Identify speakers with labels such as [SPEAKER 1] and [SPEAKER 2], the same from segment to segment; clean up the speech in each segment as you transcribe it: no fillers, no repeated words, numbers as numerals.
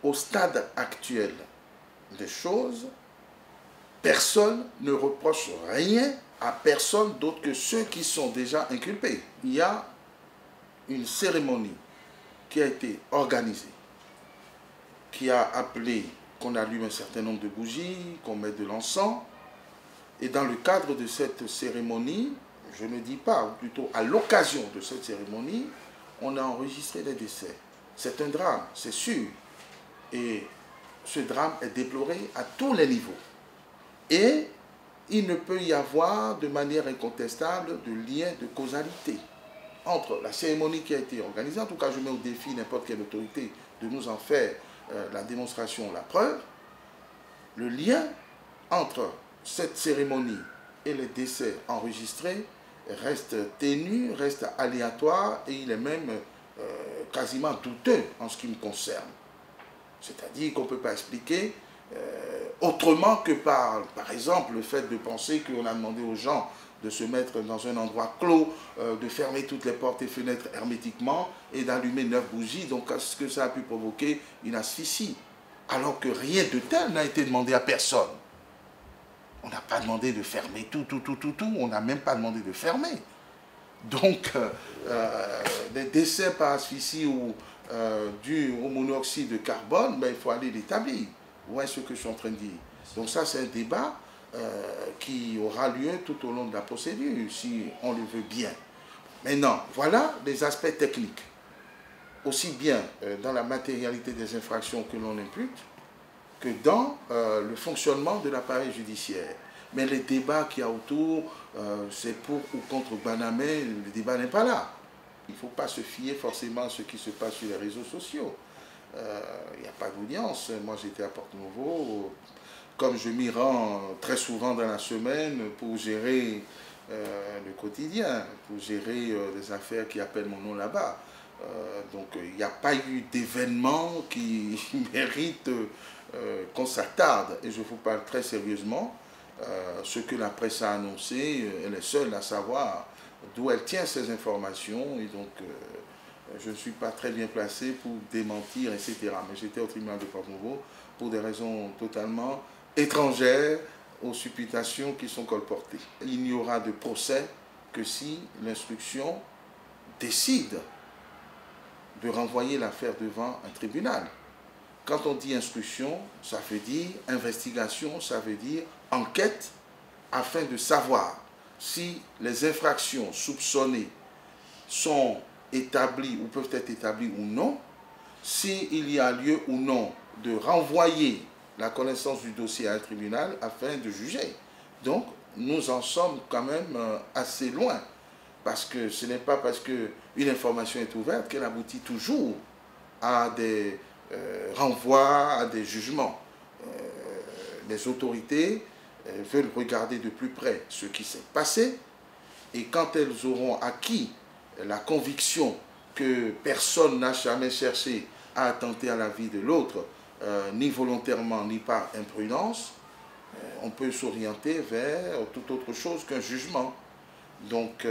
[SPEAKER 1] au stade actuel des choses, personne ne reproche rien à personne d'autre que ceux qui sont déjà inculpés. Il y a une cérémonie qui a été organisée, qui a appelé qu'on allume un certain nombre de bougies, qu'on mette de l'encens. Et dans le cadre de cette cérémonie, je ne dis pas, ou plutôt à l'occasion de cette cérémonie, on a enregistré des décès. C'est un drame, c'est sûr. Et ce drame est déploré à tous les niveaux. Et il ne peut y avoir de manière incontestable de lien de causalité entre la cérémonie qui a été organisée. En tout cas, je mets au défi n'importe quelle autorité de nous en faire la démonstration, la preuve. Le lien entre cette cérémonie et les décès enregistrés reste ténu, reste aléatoire et il est même quasiment douteux en ce qui me concerne. C'est-à-dire qu'on ne peut pas expliquer autrement que par exemple, le fait de penser qu'on a demandé aux gens de se mettre dans un endroit clos, de fermer toutes les portes et fenêtres hermétiquement et d'allumer 9 bougies. Donc, est-ce que ça a pu provoquer une asphyxie? Alors que rien de tel n'a été demandé à personne. On n'a pas demandé de fermer tout. On n'a même pas demandé de fermer. Donc, des décès par asphyxie ou dus au monoxyde de carbone, ben, il faut aller l'établir. Vous voyez ce que je suis en train de dire. Donc ça, c'est un débat qui aura lieu tout au long de la procédure, si on le veut bien. Maintenant, voilà les aspects techniques. Aussi bien dans la matérialité des infractions que l'on impute, que dans le fonctionnement de l'appareil judiciaire. Mais les débats qu'il y a autour, c'est pour ou contre Banamé, le débat n'est pas là. Il ne faut pas se fier forcément à ce qui se passe sur les réseaux sociaux. Il n'y a pas d'audience. Moi, j'étais à Porte-Nouveau. Comme je m'y rends très souvent dans la semaine pour gérer le quotidien, pour gérer les affaires qui appellent mon nom là-bas. Donc, il n'y a pas eu d'événement qui mérite qu'on s'attarde. Et je vous parle très sérieusement. Ce que la presse a annoncé, elle est seule à savoir d'où elle tient ces informations. Et donc, je ne suis pas très bien placé pour démentir, etc. Mais j'étais au tribunal de Porte-Nouveau pour des raisons totalement étrangères aux supputations qui sont colportées. Il n'y aura de procès que si l'instruction décide de renvoyer l'affaire devant un tribunal. Quand on dit instruction, ça veut dire investigation, ça veut dire enquête, afin de savoir si les infractions soupçonnées sont établies ou peuvent être établies ou non, s'il y a lieu ou non de renvoyer la connaissance du dossier à un tribunal afin de juger. Donc, nous en sommes quand même assez loin, parce que ce n'est pas parce qu'une information est ouverte qu'elle aboutit toujours à des renvois, à des jugements. Les autorités veulent regarder de plus près ce qui s'est passé, et quand elles auront acquis la conviction que personne n'a jamais cherché à attenter à la vie de l'autre, ni volontairement ni par imprudence, on peut s'orienter vers toute autre chose qu'un jugement. Donc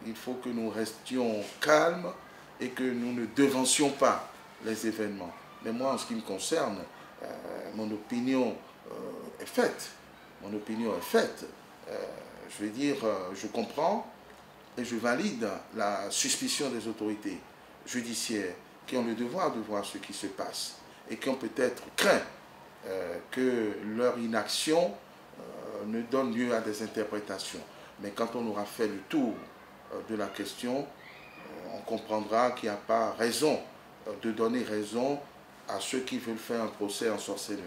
[SPEAKER 1] il faut que nous restions calmes et que nous ne devancions pas les événements. Mais moi, en ce qui me concerne, mon opinion est faite. Mon opinion est faite. Je veux dire, je comprends et je valide la suspicion des autorités judiciaires qui ont le devoir de voir ce qui se passe et qui ont peut-être craint que leur inaction ne donne lieu à des interprétations. Mais quand on aura fait le tour de la question, on comprendra qu'il n'y a pas raison de donner raison à ceux qui veulent faire un procès en sorcellerie.